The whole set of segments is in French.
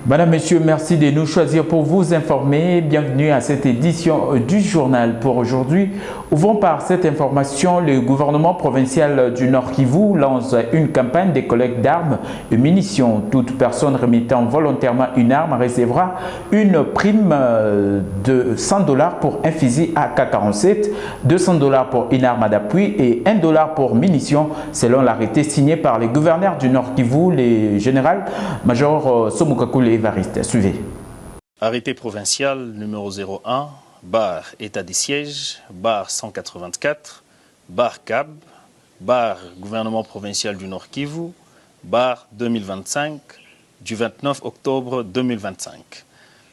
Madame, Monsieur, merci de nous choisir pour vous informer. Bienvenue à cette édition du journal. Pour aujourd'hui, ouvrons par cette information, le gouvernement provincial du Nord Kivu lance une campagne de collecte d'armes et munitions. Toute personne remettant volontairement une arme recevra une prime de $100 pour un fusil AK-47, $200 pour une arme d'appui et $1 pour munitions, selon l'arrêté signé par le gouverneur du Nord Kivu, le général-major Somukakule Evariste. Suivez. Arrêté provincial numéro 01, barre état des sièges, barre 184, barre CAB, barre gouvernement provincial du Nord Kivu, barre 2025, du 29 octobre 2025,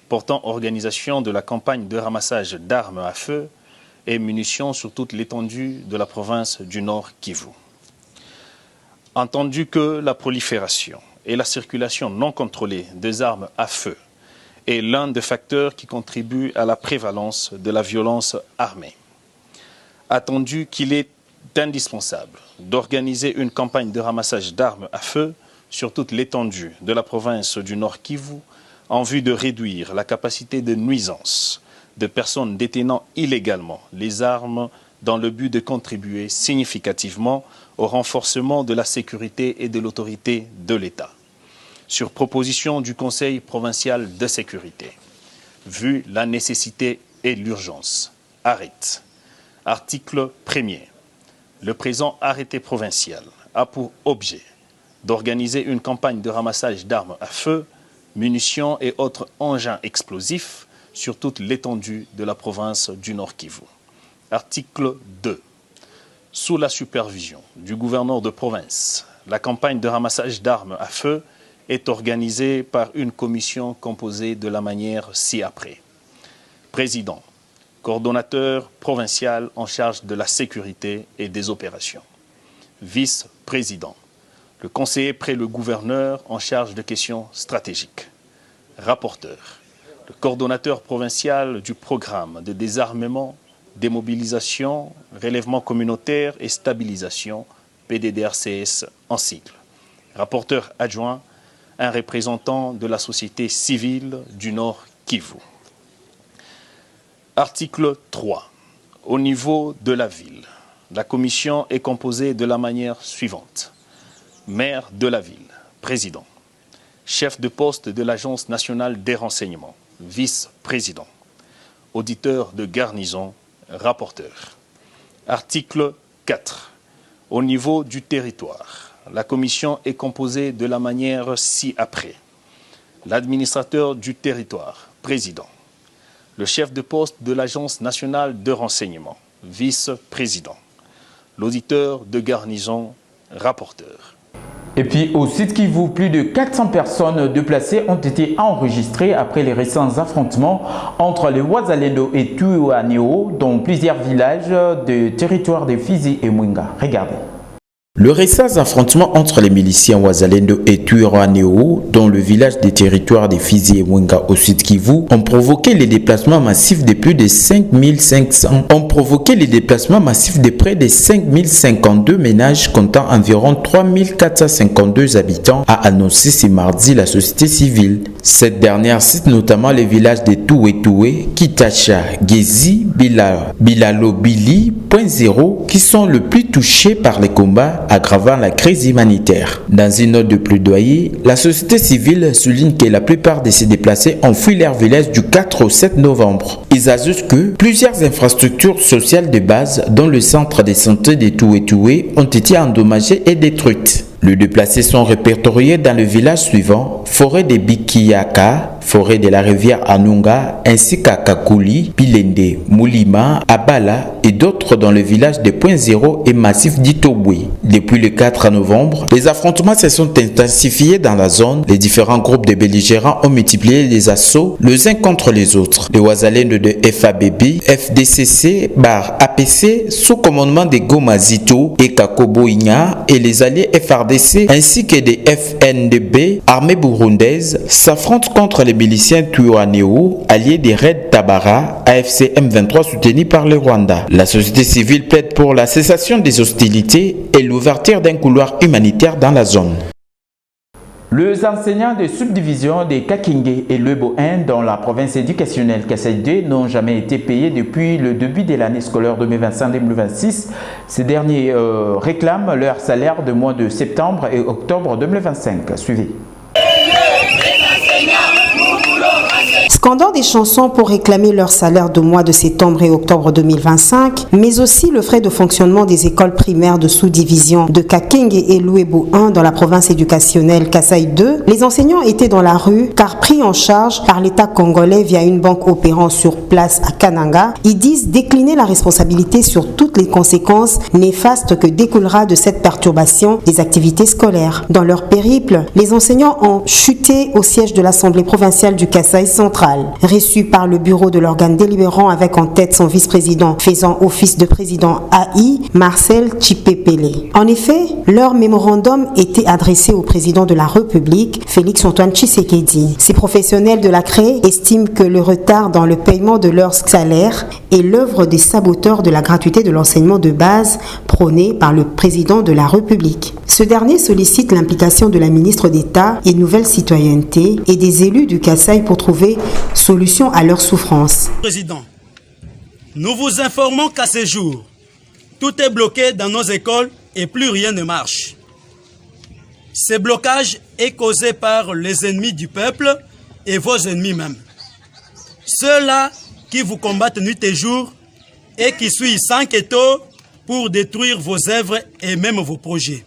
portant organisation de la campagne de ramassage d'armes à feu et munitions sur toute l'étendue de la province du Nord Kivu. Entendu que la prolifération et la circulation non contrôlée des armes à feu est l'un des facteurs qui contribuent à la prévalence de la violence armée. Attendu qu'il est indispensable d'organiser une campagne de ramassage d'armes à feu sur toute l'étendue de la province du Nord Kivu en vue de réduire la capacité de nuisance de personnes détenant illégalement les armes dans le but de contribuer significativement au renforcement de la sécurité et de l'autorité de l'État. Sur proposition du Conseil provincial de sécurité, vu la nécessité et l'urgence, arrête. Article 1er. Le présent arrêté provincial a pour objet d'organiser une campagne de ramassage d'armes à feu, munitions et autres engins explosifs sur toute l'étendue de la province du Nord Kivu. Article 2. Sous la supervision du gouverneur de province, la campagne de ramassage d'armes à feu est organisée par une commission composée de la manière ci-après. Président, coordonnateur provincial en charge de la sécurité et des opérations. Vice-président, le conseiller près le gouverneur en charge de questions stratégiques. Rapporteur, le coordonnateur provincial du programme de désarmement, démobilisation, relèvement communautaire et stabilisation, PDDRCS en sigle. Rapporteur adjoint, un représentant de la société civile du Nord Kivu. Article 3. Au niveau de la ville, la commission est composée de la manière suivante. Maire de la ville, président. Chef de poste de l'Agence nationale des renseignements, vice-président. Auditeur de garnison, rapporteur. Article 4. Au niveau du territoire, la commission est composée de la manière ci-après. L'administrateur du territoire, président. Le chef de poste de l'Agence nationale de renseignement, vice-président. L'auditeur de garnison, rapporteur. Et puis au site Kivu, plus de 400 personnes déplacées ont été enregistrées après les récents affrontements entre les Wazalendo et Twirwaneho dans plusieurs villages de territoire de Fizi et Mwenga. Regardez. Le récent affrontement entre les miliciens Wazalendo et Twirwaneho dans le village des territoires de Fizi et Mwenga au sud Kivu ont provoqué les déplacements massifs de plus de 5500 de près de 5052 ménages comptant environ 3452 habitants, a annoncé ce mardi la société civile. Cette dernière cite notamment les villages de Toué, Kitacha, Gezi, Bilalo Bili, Point Zéro qui sont le plus touchés par les combats aggravant la crise humanitaire. Dans une note de plaidoyer, la société civile souligne que la plupart de ces déplacés ont fui leur village du 4 au 7 novembre. Ils ajoutent que plusieurs infrastructures sociales de base, dont le centre de santé de Toué, ont été endommagées et détruites. Les déplacés sont répertoriés dans le village suivant: forêt de Bikiyaka, forêt de la rivière Anunga, ainsi qu'à Kakuli, Pilende, Moulima, Abala et d'autres dans le village de Point Zéro et massif d'Itobwe. Depuis le 4 novembre, les affrontements se sont intensifiés dans la zone. Les différents groupes de belligérants ont multiplié les assauts les uns contre les autres. Les Wazalendo de FABB, FDCC, APC, sous commandement de Goma Zito et Kakobo Inya, et les alliés FRDC ainsi que des FNDB, armée burundaise, s'affrontent contre les miliciens Twirwaneho, alliés des Red Tabara, AFC M23 soutenus par le Rwanda. La société civile plaide pour la cessation des hostilités et l'ouverture d'un couloir humanitaire dans la zone. Les enseignants de subdivision de Kakenge et Lebo 1 dans la province éducationnelle Kasaï 2 n'ont jamais été payés depuis le début de l'année scolaire 2025-2026. Ces derniers réclament leur salaire de mois de septembre et octobre 2025. Suivez. Scandant des chansons pour réclamer leur salaire de mois de septembre et octobre 2025, mais aussi le frais de fonctionnement des écoles primaires de sous-division de Kakenge et Luebo 1 dans la province éducationnelle Kasaï 2, les enseignants étaient dans la rue car pris en charge par l'État congolais via une banque opérant sur place à Kananga. Ils disent décliner la responsabilité sur toutes les conséquences néfastes que découlera de cette perturbation des activités scolaires. Dans leur périple, les enseignants ont chuté au siège de l'Assemblée provinciale du Kasaï central. Reçu par le bureau de l'organe délibérant avec en tête son vice-président faisant office de président AI, Marcel Tshipepele. En effet, leur mémorandum était adressé au président de la République, Félix-Antoine Tshisekedi. Ces professionnels de la CRE estiment que le retard dans le paiement de leurs salaires est l'œuvre des saboteurs de la gratuité de l'enseignement de base prônée par le président de la République. Ce dernier sollicite l'implication de la ministre d'État et Nouvelle Citoyenneté et des élus du Kasaï pour trouver solution à leurs souffrances. Président, nous vous informons qu'à ce jour, tout est bloqué dans nos écoles et plus rien ne marche. Ce blocage est causé par les ennemis du peuple et vos ennemis même. Ceux-là qui vous combattent nuit et jour et qui suivent sans queto pour détruire vos œuvres et même vos projets.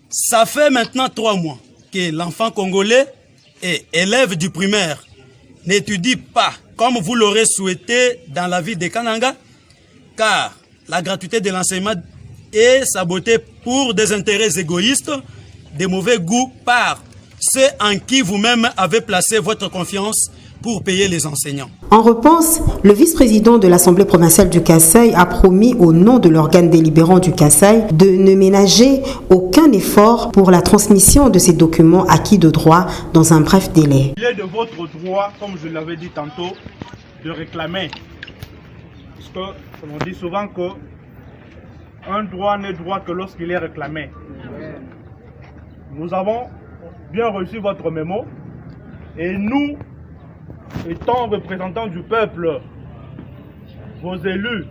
Ça fait maintenant 3 mois que l'enfant congolais et élève du primaire n'étudie pas comme vous l'aurez souhaité dans la ville de Kananga, car la gratuité de l'enseignement est sabotée pour des intérêts égoïstes, de mauvais goût par ceux en qui vous-même avez placé votre confiance pour payer les enseignants. En réponse, le vice-président de l'Assemblée provinciale du Kasaï a promis au nom de l'organe délibérant du Kasaï de ne ménager aucun effort pour la transmission de ces documents acquis de droit dans un bref délai. Il est de votre droit, comme je l'avais dit tantôt, de réclamer. Parce que on dit souvent que un droit n'est droit que lorsqu'il est réclamé. Nous avons bien reçu votre mémo et nous, étant représentants du peuple, vos élus,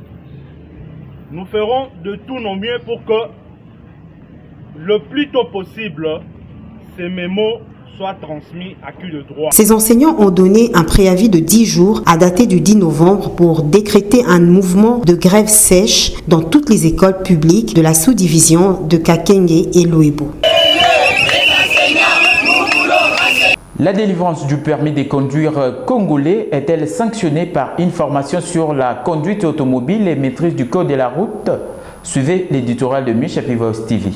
nous ferons de tout nos mieux pour que le plus tôt possible, ces mémos soient transmis à qui de droit. Ces enseignants ont donné un préavis de 10 jours à dater du 10 novembre pour décréter un mouvement de grève sèche dans toutes les écoles publiques de la sous-division de Kakenge et Luebo. La délivrance du permis de conduire congolais est-elle sanctionnée par une formation sur la conduite automobile et maîtrise du code de la route? Suivez l'éditorial de Michel Pivos TV.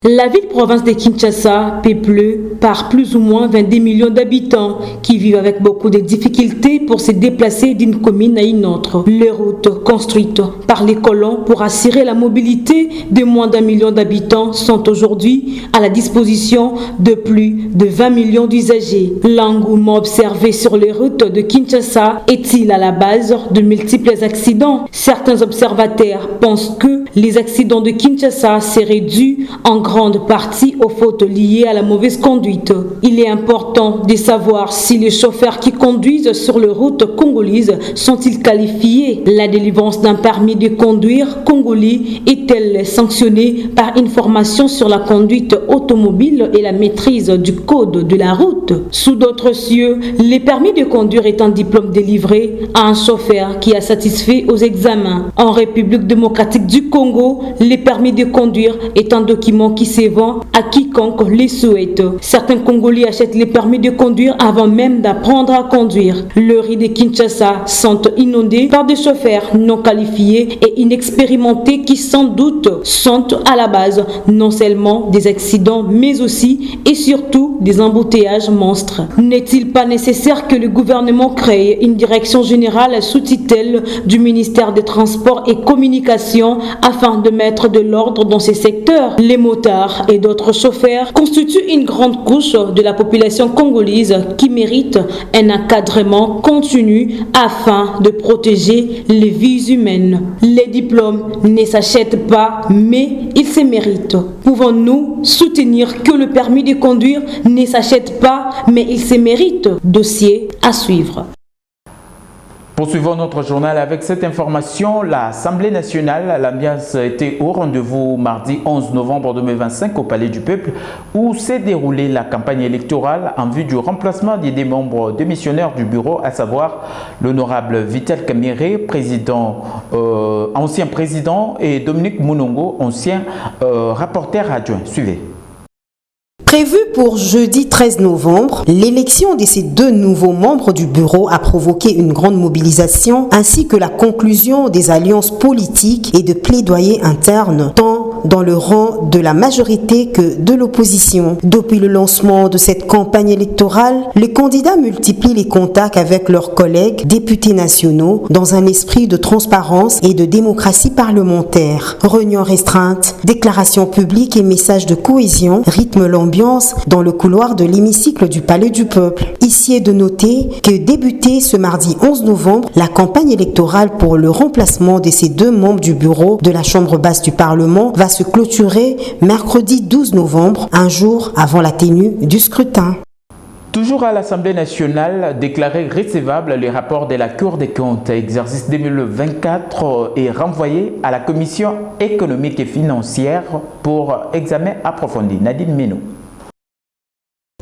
La ville-province de Kinshasa, peuplée par plus ou moins 22 millions d'habitants qui vivent avec beaucoup de difficultés pour se déplacer d'une commune à une autre. Les routes construites par les colons pour assurer la mobilité de moins d'1 million d'habitants sont aujourd'hui à la disposition de plus de 20 millions d'usagers. L'engouement observé sur les routes de Kinshasa est-il à la base de multiples accidents? Certains observateurs pensent que les accidents de Kinshasa seraient dus en grande partie aux fautes liées à la mauvaise conduite. Il est important de savoir si les chauffeurs qui conduisent sur les routes congolaises sont-ils qualifiés. La délivrance d'un permis de conduire congolais est-elle sanctionnée par une formation sur la conduite automobile et la maîtrise du code de la route? Sous d'autres cieux, le permis de conduire est un diplôme délivré à un chauffeur qui a satisfait aux examens. En République démocratique du Congo, le permis de conduire est un document qui se vend à quiconque les souhaite. Certains Congolais achètent les permis de conduire avant même d'apprendre à conduire. Les rues de Kinshasa sont inondées par des chauffeurs non qualifiés et inexpérimentés qui sans doute sont à la base non seulement des accidents mais aussi et surtout des embouteillages monstres. N'est-il pas nécessaire que le gouvernement crée une direction générale sous tutelle du ministère des Transports et Communications afin de mettre de l'ordre dans ces secteurs? Les motards et d'autres chauffeurs constituent une grande couche de la population congolaise qui mérite un encadrement continu afin de protéger les vies humaines. Les diplômes ne s'achètent pas, mais ils se méritent. Pouvons-nous soutenir que le permis de conduire ne s'achète pas, mais il se mérite? Dossier à suivre. Poursuivons notre journal avec cette information. L'Assemblée nationale, l'ambiance était au rendez-vous mardi 11 novembre 2025 au Palais du Peuple où s'est déroulée la campagne électorale en vue du remplacement des membres démissionnaires du bureau, à savoir l'honorable Vital Kamerhe, ancien président, et Dominique Mounongo, ancien rapporteur adjoint. Suivez. Prévu pour jeudi 13 novembre, l'élection de ces deux nouveaux membres du bureau a provoqué une grande mobilisation ainsi que la conclusion des alliances politiques et de plaidoyers internes, tant dans le rang de la majorité que de l'opposition. Depuis le lancement de cette campagne électorale, les candidats multiplient les contacts avec leurs collègues députés nationaux dans un esprit de transparence et de démocratie parlementaire. Réunions restreintes, déclarations publiques et messages de cohésion rythment l'ambiance dans le couloir de l'hémicycle du Palais du Peuple. Ici est de noter que débutée ce mardi 11 novembre, la campagne électorale pour le remplacement de ces deux membres du bureau de la Chambre basse du Parlement va se clôturer mercredi 12 novembre, un jour avant la tenue du scrutin. Toujours à l'Assemblée nationale, déclaré recevable, le rapport de la Cour des comptes exercice 2024 est renvoyé à la Commission économique et financière pour examen approfondi. Nadine Meno.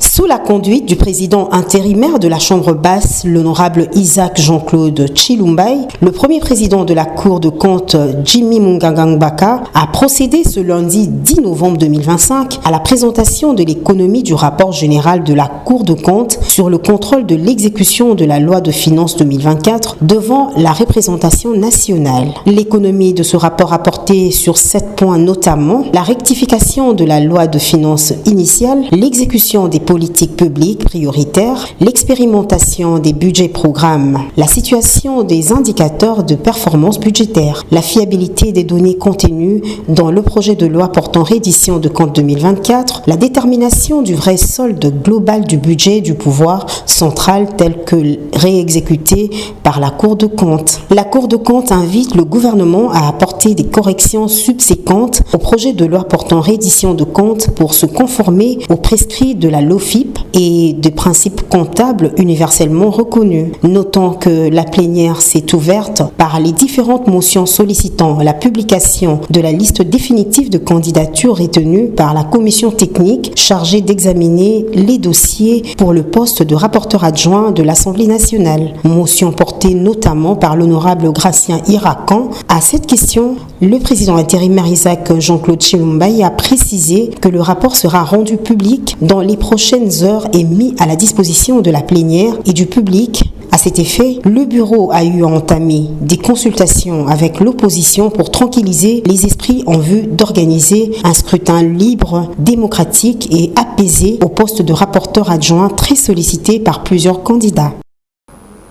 Sous la conduite du président intérimaire de la Chambre basse, l'honorable Isaac Jean-Claude Chilumbai, le premier président de la Cour de compte, Jimmy Mungangangbaka, a procédé ce lundi 10 novembre 2025 à la présentation de l'économie du rapport général de la Cour de compte sur le contrôle de l'exécution de la loi de finances 2024 devant la représentation nationale. L'économie de ce rapport a porté sur 7 points, notamment la rectification de la loi de finances initiale, l'exécution des politiques publiques prioritaires, l'expérimentation des budgets programmes, la situation des indicateurs de performance budgétaire, la fiabilité des données contenues dans le projet de loi portant reddition de comptes 2024, la détermination du vrai solde global du budget du pouvoir central tel que réexécuté par la Cour de compte. La Cour de compte invite le gouvernement à apporter des corrections subséquentes au projet de loi portant reddition de comptes pour se conformer aux prescrits de la LOFIP et des principes comptables universellement reconnus. Notons que la plénière s'est ouverte par les différentes motions sollicitant la publication de la liste définitive de candidatures retenues par la commission technique chargée d'examiner les dossiers pour le poste de rapporteur adjoint de l'Assemblée nationale. Motion portée notamment par l'honorable Gratien Irakan. À cette question, le président intérimaire Isaac Jean-Claude Chilumbai a précisé que le rapport sera rendu public dans les prochaines heures et mis à la disposition de la plénière et du public. À cet effet, le bureau a eu à entamer des consultations avec l'opposition pour tranquilliser les esprits en vue d'organiser un scrutin libre, démocratique et apaisé au poste de rapporteur adjoint très sollicité par plusieurs candidats.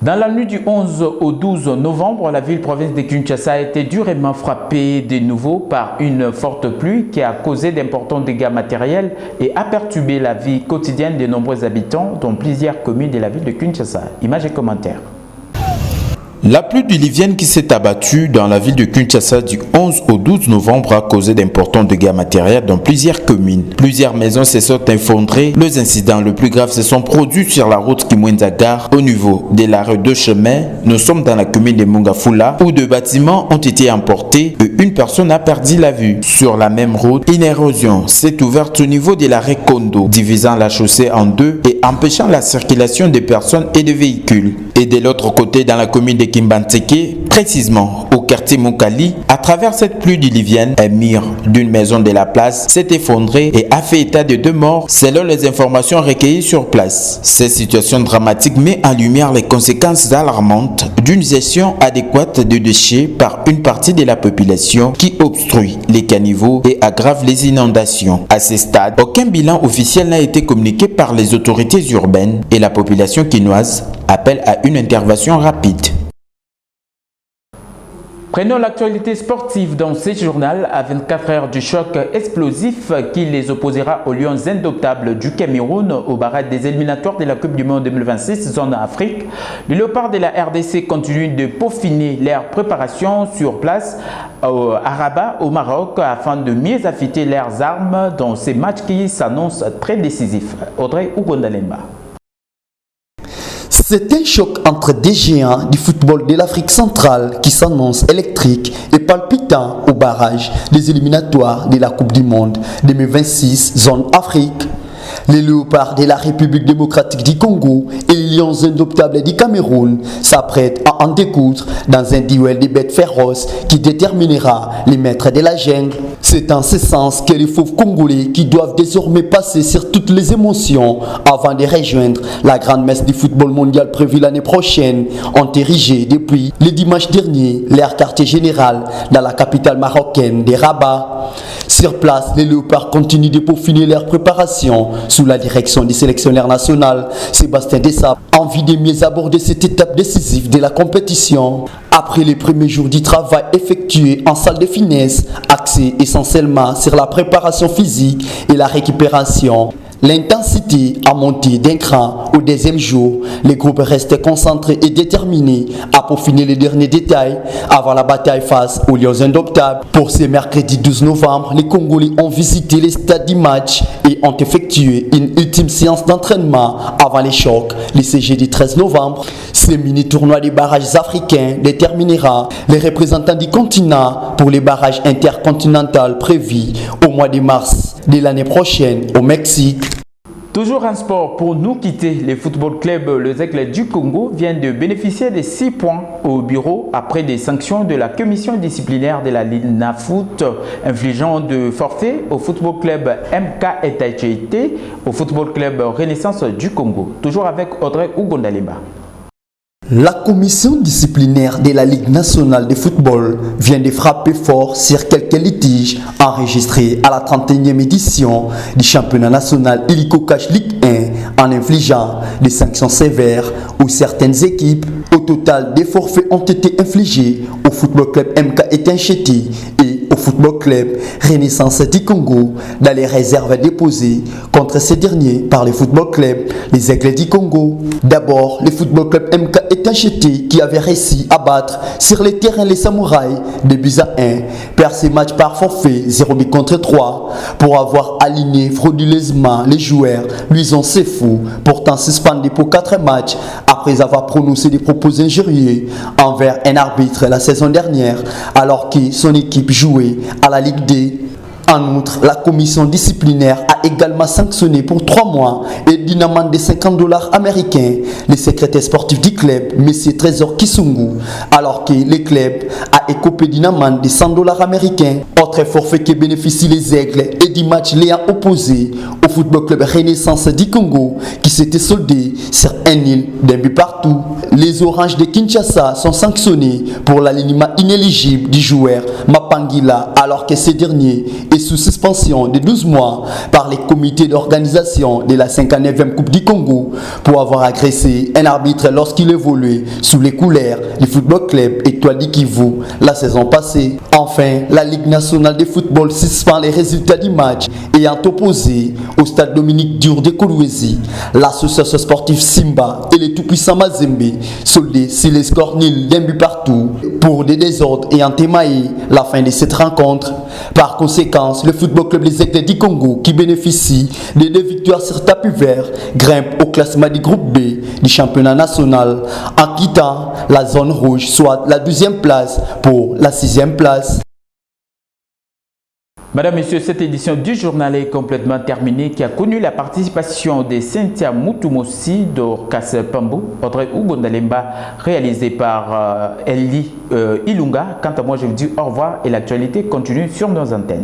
Dans la nuit du 11 au 12 novembre, la ville-province de Kinshasa a été durement frappée de nouveau par une forte pluie qui a causé d'importants dégâts matériels et a perturbé la vie quotidienne de nombreux habitants, dont plusieurs communes de la ville de Kinshasa. Images et commentaires. La pluie diluvienne qui s'est abattue dans la ville de Kinshasa du 11 au 12 novembre a causé d'importants dégâts matériels dans plusieurs communes. Plusieurs maisons se sont effondrées. Les incidents les plus graves se sont produits sur la route Kimwenza-Gare au niveau de l'arrêt de chemin. Nous sommes dans la commune de Mongafula où 2 bâtiments ont été emportés et une personne a perdu la vue. Sur la même route, une érosion s'est ouverte au niveau de l'arrêt Kondo, divisant la chaussée en deux et empêchant la circulation des personnes et des véhicules. Et de l'autre côté, dans la commune de Kimbanteke, précisément au quartier Mokali. À travers cette pluie diluvienne, un mur d'une maison de la place s'est effondré et a fait état de 2 morts selon les informations recueillies sur place. Cette situation dramatique met en lumière les conséquences alarmantes d'une gestion adéquate de déchets par une partie de la population qui obstrue les caniveaux et aggrave les inondations. À ce stade, aucun bilan officiel n'a été communiqué par les autorités urbaines et la population quinoise appelle à une intervention rapide. Prenons l'actualité sportive dans ce journal à 24 heures du choc explosif qui les opposera aux Lions indomptables du Cameroun au barrage des éliminatoires de la Coupe du Monde 2026 zone Afrique. Les Léopards de la RDC continuent de peaufiner leur préparation sur place à Rabat au Maroc afin de mieux affûter leurs armes dans ces matchs qui s'annoncent très décisifs. Audrey Ugondalemba. C'est un choc entre des géants du football de l'Afrique centrale qui s'annonce électrique et palpitant au barrage des éliminatoires de la Coupe du Monde 2026 zone Afrique. Les Léopards de la République démocratique du Congo et les Lions indomptables du Cameroun s'apprêtent à en découdre dans un duel de bêtes féroces qui déterminera les maîtres de la jungle. C'est en ce sens que les fauves congolais qui doivent désormais passer sur toutes les émotions avant de rejoindre la grande messe du football mondial prévue l'année prochaine ont érigé depuis le dimanche dernier leur quartier général dans la capitale marocaine de Rabat. Sur place, les Léopards continuent de peaufiner leur préparation sous la direction du sélectionneur national Sébastien Dessap, envie de mieux aborder cette étape décisive de la compétition. Après les premiers jours du travail effectué en salle de finesse, axé essentiellement sur la préparation physique et la récupération, l'intensité a monté d'un cran au deuxième jour. Les groupes restaient concentrés et déterminés à peaufiner les derniers détails avant la bataille face aux Lions indomptables. Pour ce mercredi 12 novembre, les Congolais ont visité les stades du match et ont effectué une ultime séance d'entraînement avant les chocs, le CG du 13 novembre. Ce mini-tournoi des barrages africains déterminera les représentants du continent pour les barrages intercontinentaux prévus au mois de mars de l'année prochaine au Mexique. Toujours un sport pour nous quitter, le football club Les Aigles du Congo vient de bénéficier de 6 points au bureau après des sanctions de la commission disciplinaire de la LINAFOOT infligeant de forfait au football club MK Etachete, au football club Renaissance du Congo. Toujours avec Audrey Ugondalemba. La commission disciplinaire de la Ligue nationale de football vient de frapper fort sur quelques litiges enregistrés à la 31e édition du championnat national Illico Cash Ligue 1 en infligeant des sanctions sévères aux certaines équipes. Au total, des forfaits ont été infligés au football club MK Etachete et au football club Renaissance du Congo dans les réserves déposées contre ces derniers par le football club Les Aigles du Congo. D'abord, le football club MK Etachete qui avait réussi à battre sur les terrains les samouraïs de buts à 1 perd ses matchs par forfait 0 but contre 3 pour avoir aligné frauduleusement les joueurs Luison Sefou, pourtant suspendu pour 4 matchs après avoir prononcé des propos injurieux envers un arbitre la saison dernière alors que son équipe jouait à la Ligue D. En outre, la commission disciplinaire a également sanctionné pour 3 mois et d'une amende de $50 américains le secrétaire sportif du club, M. Trésor Kisungu, alors que le club a écopé d'une amende de $100 américains. Autre forfait qui bénéficie les Aigles et du match l'ayant opposé au football club Renaissance du Congo qui s'était soldé sur un nil d'un but partout. Les Oranges de Kinshasa sont sanctionnés pour l'alignement inéligible du joueur Mapangila alors que ce dernier est sous suspension de 12 mois par les comités d'organisation de la 59e Coupe du Congo pour avoir agressé un arbitre lorsqu'il évoluait sous les couleurs du football club Étoile du Kivu la saison passée. Enfin, la Ligue nationale de football suspend les résultats du match ayant opposé au stade Dominique Dur de Kolwezi l'association sportive Simba et les tout-puissants Mazembe soldés sur les scores nuls d'un but partout pour des désordres ayant émaillé la fin de cette rencontre. Par conséquent, le football club Les Aigles du Congo, qui bénéficie de 2 victoires sur tapis vert, grimpe au classement du groupe B du championnat national en quittant la zone rouge, soit la 12e place pour la 6e place. Madame, Monsieur, cette édition du journal est complètement terminée, qui a connu la participation de Cynthia Moutoumossi, d'Orkas Pambou, Audrey Ougondalemba, réalisé par Ellie Ilunga. Quant à moi, je vous dis au revoir et l'actualité continue sur nos antennes.